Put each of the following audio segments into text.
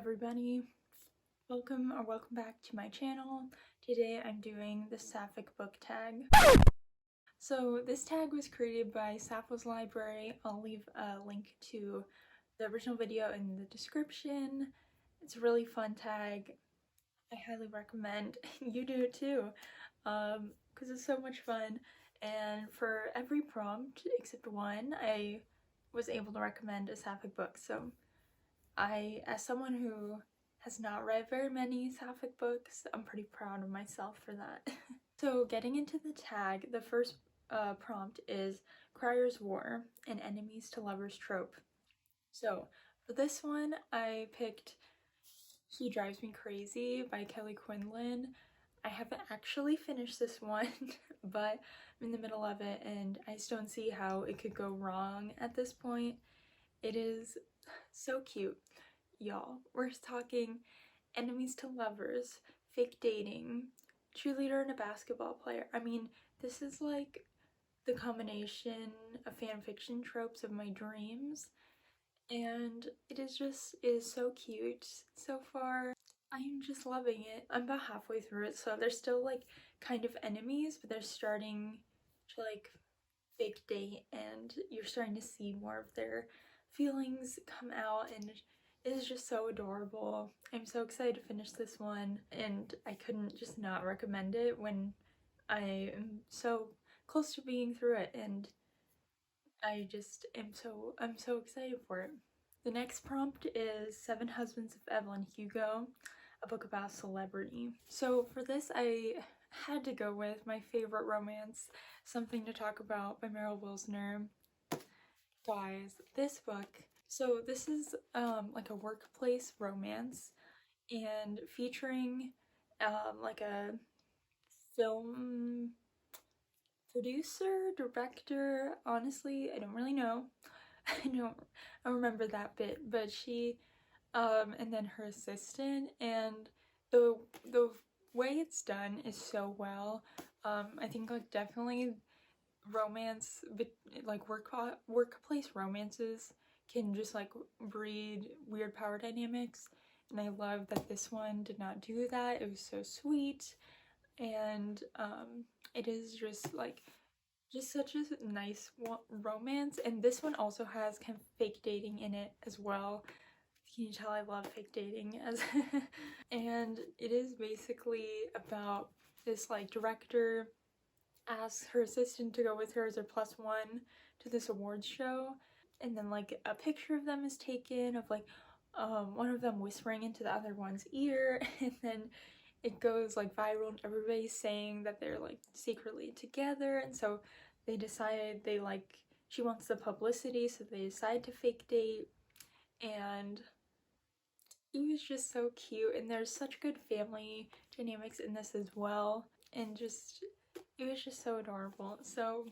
everybody, welcome back to my channel. Today I'm doing the sapphic book tag. So this tag was created by Sapphos Library. I'll leave a link to the original video in the description. It's a really fun tag. I highly recommend you do it too, because it's so much fun. And for every prompt except one, I was able to recommend a sapphic book. So as someone who has not read very many sapphic books, I'm pretty proud of myself for that. So getting into the tag, the first prompt is Crier's War, an enemies to lovers trope. So for this one, I picked He Drives Me Crazy by Kelly Quinlan. I haven't actually finished this one, but I'm in the middle of it and I just don't see how it could go wrong at this point. It is so cute. Y'all, we're talking enemies to lovers, fake dating, cheerleader and a basketball player. I mean, this is like the combination of fanfiction tropes of my dreams, and it is so cute so far. I'm just loving it. I'm about halfway through it, so they're still like kind of enemies, but they're starting to like fake date, and you're starting to see more of their feelings come out, and it is just so adorable. I'm so excited to finish this one, and I couldn't just not recommend it when I am so close to being through it, and I just I'm so excited for it. The next prompt is Seven Husbands of Evelyn Hugo, a book about celebrity. So for this, I had to go with my favorite romance, Something to Talk About by Meryl Wilsner. Guys, this book, so this is like a workplace romance and featuring like a film producer, director. Honestly, I don't really know. I remember that bit, but she and then her assistant, and the way it's done is so well. I think like definitely romance, like workplace romances can just like breed weird power dynamics, and I love that this one did not do that. It was so sweet, and it is just like such a nice romance. And this one also has kind of fake dating in it as well. Can you tell I love fake dating? As and it is basically about this like director asks her assistant to go with her as her +1 to this awards show, and then like a picture of them is taken of like one of them whispering into the other one's ear, and then it goes like viral and everybody's saying that they're like secretly together, and so they decided she wants the publicity, so they decide to fake date, and it was just so cute, and there's such good family dynamics in this as well, and just it was just so adorable. So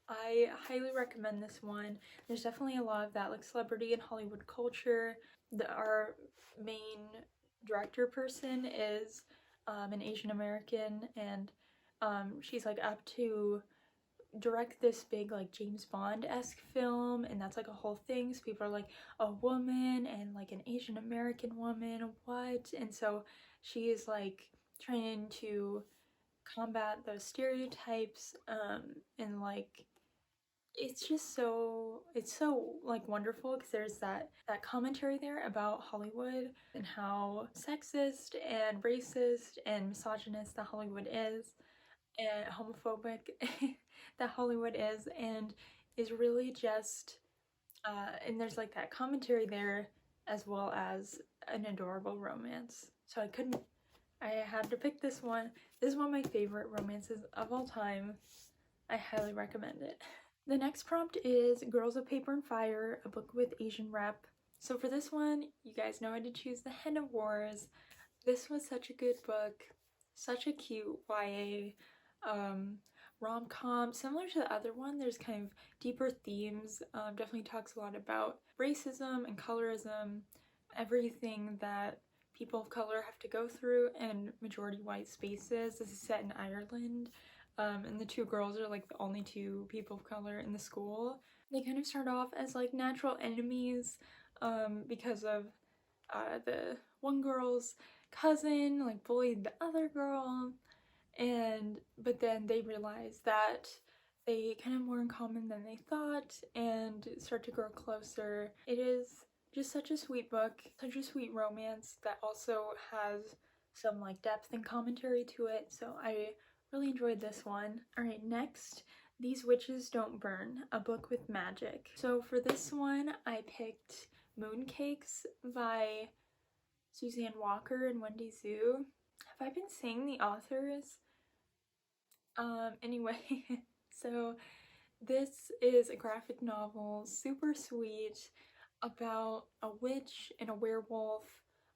I highly recommend this one. There's definitely a lot of that like celebrity and Hollywood culture. Our main director person is an Asian American, and she's like up to direct this big like James Bond-esque film, and that's like a whole thing. So people are like, a woman and like an Asian American woman, what? And so she is like trying to combat those stereotypes, and like it's so like wonderful, because there's that commentary there about Hollywood and how sexist and racist and misogynist that Hollywood is, and homophobic that Hollywood is, and is really just and there's like that commentary there as well as an adorable romance. So I had to pick this one. This is one of my favorite romances of all time. I highly recommend it. The next prompt is Girls of Paper and Fire, a book with Asian rep. So for this one, you guys know I had to choose The Hen of Wars. This was such a good book, such a cute YA rom-com. Similar to the other one, there's kind of deeper themes. Definitely talks a lot about racism and colorism, everything that people of color have to go through in majority white spaces. This is set in Ireland, and the two girls are like the only two people of color in the school. They kind of start off as like natural enemies because of the one girl's cousin like bullied the other girl, but then they realize that they kind of more in common than they thought and start to grow closer. It is just such a sweet book, such a sweet romance that also has some like depth and commentary to it, so I really enjoyed this one. Alright, next, These Witches Don't Burn, a book with magic. So for this one, I picked Mooncakes by Suzanne Walker and Wendy Zhu. Have I been saying the authors? Anyway, so this is a graphic novel, super sweet, about a witch and a werewolf.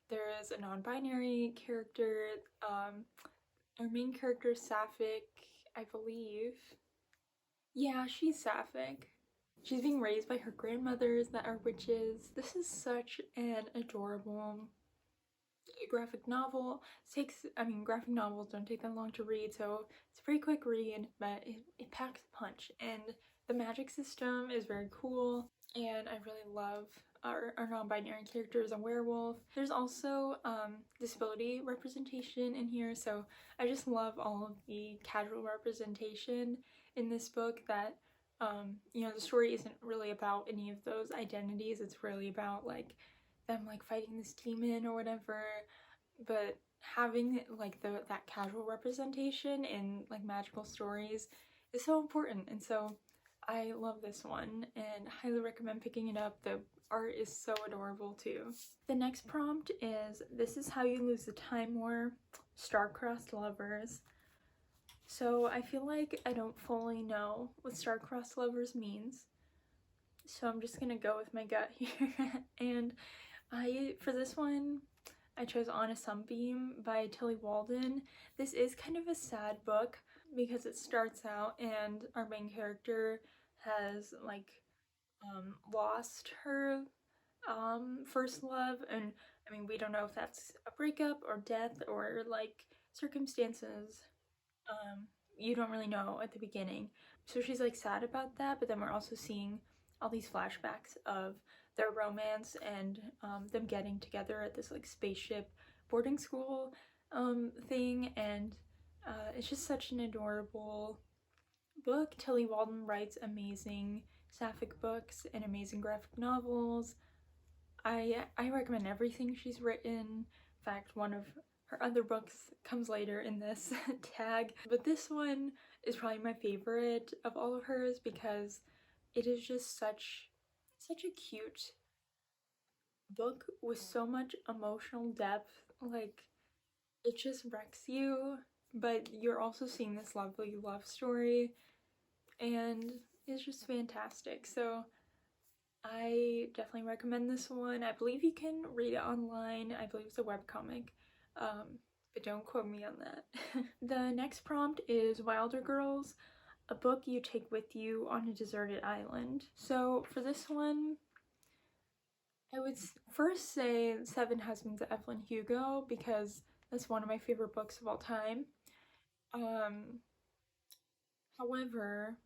There is a non-binary character, our main character is sapphic, I believe. Yeah, she's sapphic. She's being raised by her grandmothers that are witches. This is such an adorable graphic novel. Graphic novels don't take that long to read, so it's a pretty quick read, but it packs a punch. And the magic system is very cool, and I really love our non-binary character is a werewolf. There's also disability representation in here, so I just love all of the casual representation in this book that the story isn't really about any of those identities. It's really about like them like fighting this demon or whatever, but having like that casual representation in like magical stories is so important, and so I love this one and highly recommend picking it up. The art is so adorable too. The next prompt is This Is How You Lose the Time War, Star-Crossed Lovers. So I feel like I don't fully know what star-crossed lovers means, so I'm just gonna go with my gut here. And for this one, I chose On a Sunbeam by Tilly Walden. This is kind of a sad book because it starts out and our main character has like lost her first love, and I mean, we don't know if that's a breakup or death or like circumstances. You don't really know at the beginning. So she's like sad about that, but then we're also seeing all these flashbacks of their romance and them getting together at this like spaceship boarding school thing, and it's just such an adorable book. Tilly Walden writes amazing sapphic books and amazing graphic novels. I recommend everything she's written. In fact, one of her other books comes later in this tag, but this one is probably my favorite of all of hers because it is just such a cute book with so much emotional depth. Like, it just wrecks you, but you're also seeing this lovely love story, and it's just fantastic. So I definitely recommend this one. I believe you can read it online. I believe it's a webcomic, but don't quote me on that. The next prompt is Wilder Girls, a book you take with you on a deserted island. So for this one, I would first say Seven Husbands of Evelyn Hugo because that's one of my favorite books of all time. However,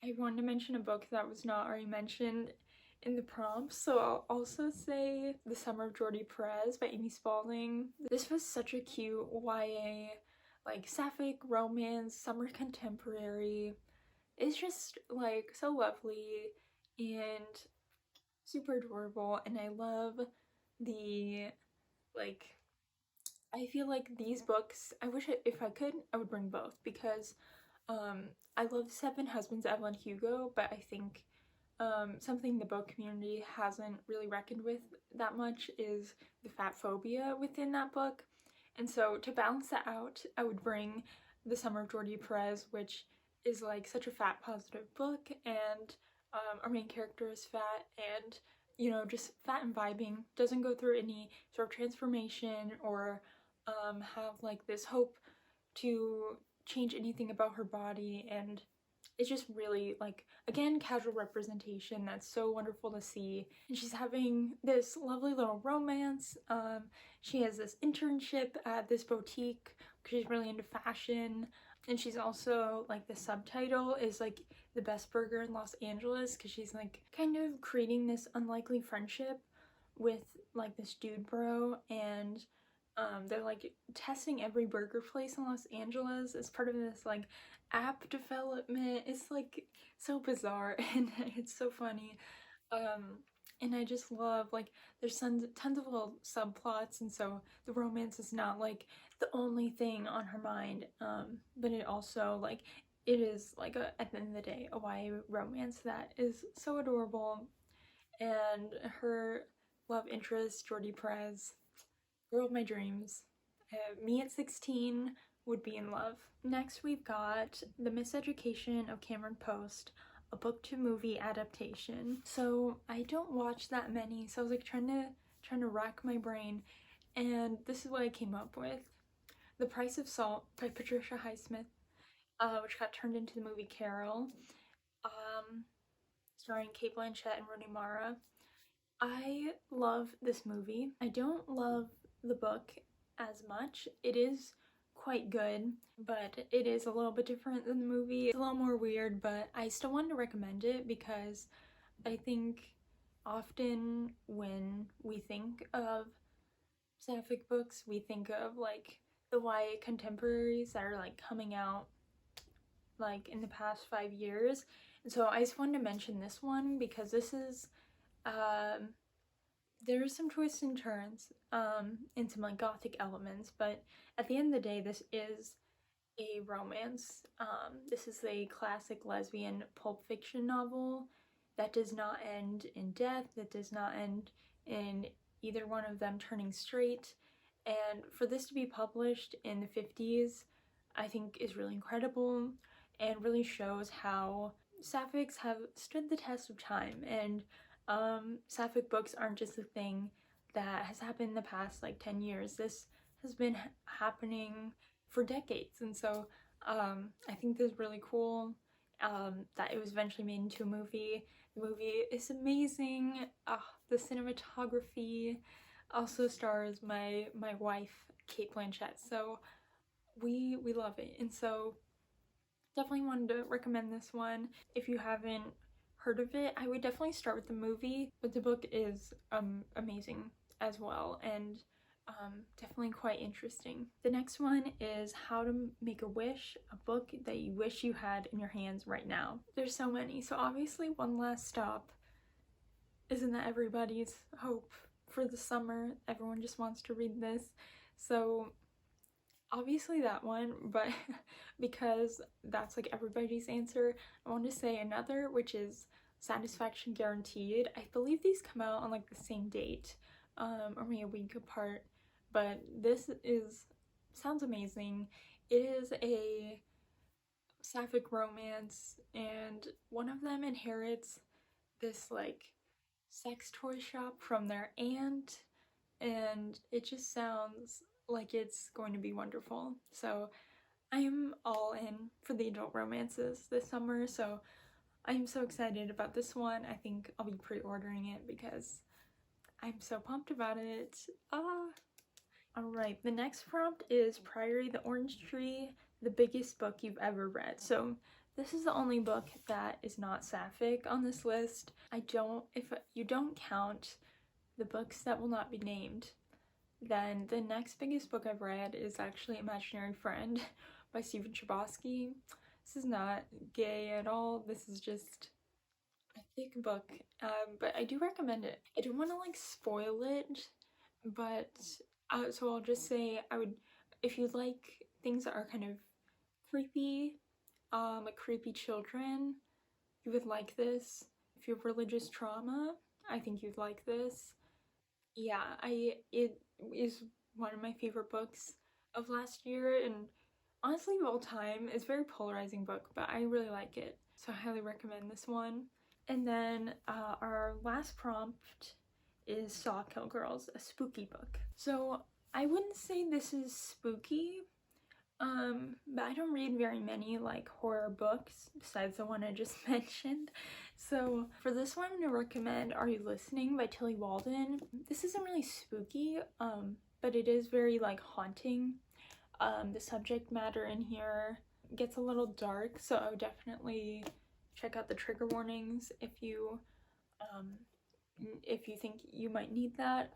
I wanted to mention a book that was not already mentioned in the prompts, so I'll also say The Summer of Jordi Perez by Amy Spalding. This was such a cute YA, like sapphic romance, summer contemporary. It's just like so lovely and super adorable, and I love the like, I feel like these books, I wish if I could I would bring both because I love Seven Husbands of Evelyn Hugo, but I think something the book community hasn't really reckoned with that much is the fat phobia within that book, and so to balance that out I would bring The Summer of Jordi Perez, which is like such a fat positive book, and our main character is fat and just fat and vibing, doesn't go through any sort of transformation or have like this hope to change anything about her body, and it's just really like, again, casual representation that's so wonderful to see. And she's having this lovely little romance. She has this internship at this boutique because she's really into fashion, and she's also like, the subtitle is like the best burger in Los Angeles because she's like kind of creating this unlikely friendship with like this dude bro, and they're like testing every burger place in Los Angeles as part of this like app development. It's like so bizarre and it's so funny. Um, and I just love like there's tons of little subplots, and so the romance is not like the only thing on her mind. But it also like it is like at the end of the day a YA romance that is so adorable, and her love interest Jordi Perez, girl of my dreams. Me at 16 would be in love. Next, we've got The Miseducation of Cameron Post, a book to movie adaptation. So I don't watch that many, so I was like trying to rack my brain, and this is what I came up with. The Price of Salt by Patricia Highsmith, which got turned into the movie Carol, starring Kate Blanchett and Rooney Mara. I love this movie. I don't love the book as much. It is quite good, but it is a little bit different than the movie. It's a little more weird, but I still wanted to recommend it because I think often when we think of sapphic books, we think of like the YA contemporaries that are like coming out like in the past 5 years. And so I just wanted to mention this one because this is there's some twists and turns and some like gothic elements, but at the end of the day this is a romance. This is a classic lesbian pulp fiction novel that does not end in death, that does not end in either one of them turning straight, and for this to be published in the 50s I think is really incredible and really shows how sapphics have stood the test of time. And sapphic books aren't just a thing that has happened in the past like 10 years. This has been happening for decades, and so I think this is really cool that it was eventually made into a movie. The movie is amazing. The cinematography also stars my wife Kate Blanchett, so we love it, and so definitely wanted to recommend this one. If you haven't heard of it, I would definitely start with the movie, but the book is amazing as well, and definitely quite interesting. The next one is How to Make a Wish, a book that you wish you had in your hands right now. There's so many, so obviously One Last Stop isn't that everybody's hope for the summer? Everyone just wants to read this, so obviously that one, but because that's like everybody's answer, I want to say another, which is Satisfaction Guaranteed. I believe these come out on like the same date, or maybe a week apart, but this sounds amazing. It is a sapphic romance, and one of them inherits this like sex toy shop from their aunt, and it just sounds like it's going to be wonderful. So I'm all in for the adult romances this summer, so I'm so excited about this one. I think I'll be pre-ordering it because I'm so pumped about it. Alright, the next prompt is Priory the Orange Tree, the biggest book you've ever read. So this is the only book that is not sapphic on this list. If you don't count the books that will not be named, then the next biggest book I've read is actually Imaginary Friend by Stephen Chbosky. This is not gay at all. This is just a thick book, but I do recommend it. I don't want to like spoil it, but so I'll just say if you like things that are kind of creepy, like creepy children, you would like this. If you have religious trauma, I think you'd like this. Yeah, it is one of my favorite books of last year, and honestly of all time. It's a very polarizing book, but I really like it, so I highly recommend this one. And then our last prompt is Sawkill Girls, a spooky book. So I wouldn't say this is spooky, but I don't read very many like horror books besides the one I just mentioned. So for this one I'm gonna recommend Are You Listening by Tilly Walden. This isn't really spooky, but it is very like haunting. The subject matter in here gets a little dark, so I would definitely check out the trigger warnings if you if you think you might need that.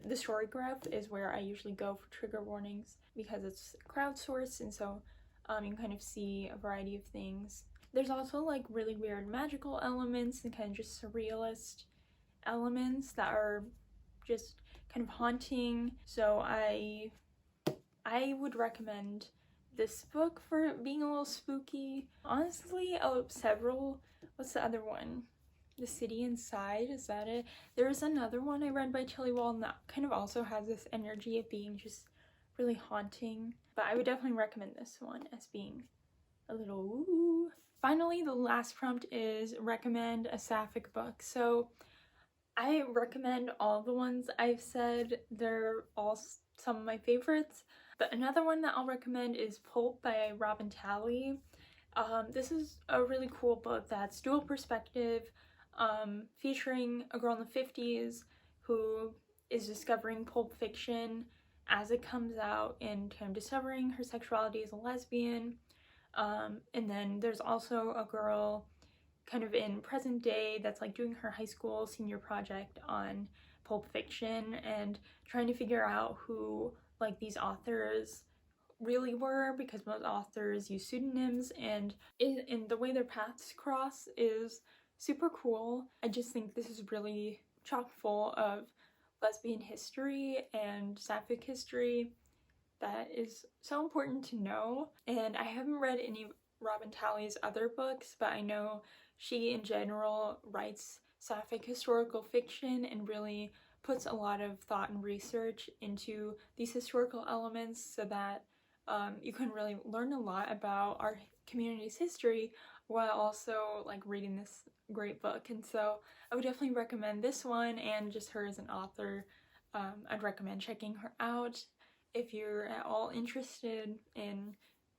The story graph is where I usually go for trigger warnings because it's crowdsourced, and so you can kind of see a variety of things. There's also like really weird magical elements and kind of just surrealist elements that are just kind of haunting. So I would recommend this book for being a little spooky. Honestly, several. What's the other one? The City Inside, is that it? There's another one I read by Chili Walton that kind of also has this energy of being just really haunting. But I would definitely recommend this one as being a little ooh. Finally, the last prompt is recommend a sapphic book. So I recommend all the ones I've said. They're all some of my favorites. But another one that I'll recommend is Pulp by Robin Talley. This is a really cool book that's dual perspective, featuring a girl in the 50s who is discovering pulp fiction as it comes out and kind of discovering her sexuality as a lesbian. And then there's also a girl kind of in present day that's like doing her high school senior project on pulp fiction and trying to figure out who like these authors really were, because most authors use pseudonyms, and in the way their paths cross is super cool. I just think this is really chock full of lesbian history and sapphic history that is so important to know. And I haven't read any of Robin Talley's other books, but I know she in general writes sapphic historical fiction and really puts a lot of thought and research into these historical elements so that you can really learn a lot about our community's history while also like reading this great book. And so I would definitely recommend this one, and just her as an author. I'd recommend checking her out if you're at all interested in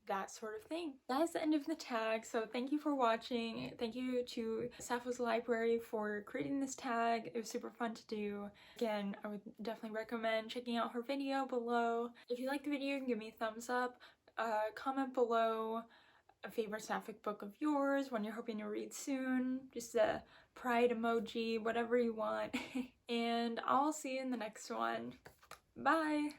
that sort of thing. That's the end of the tag, so thank you for watching. Thank you to Sapphos Library for creating this tag. It was super fun to do. Again, I would definitely recommend checking out her video below. If you liked the video, you can give me a thumbs up. Comment below a favorite sapphic book of yours, one you're hoping to read soon, just a pride emoji, whatever you want. And I'll see you in the next one. Bye!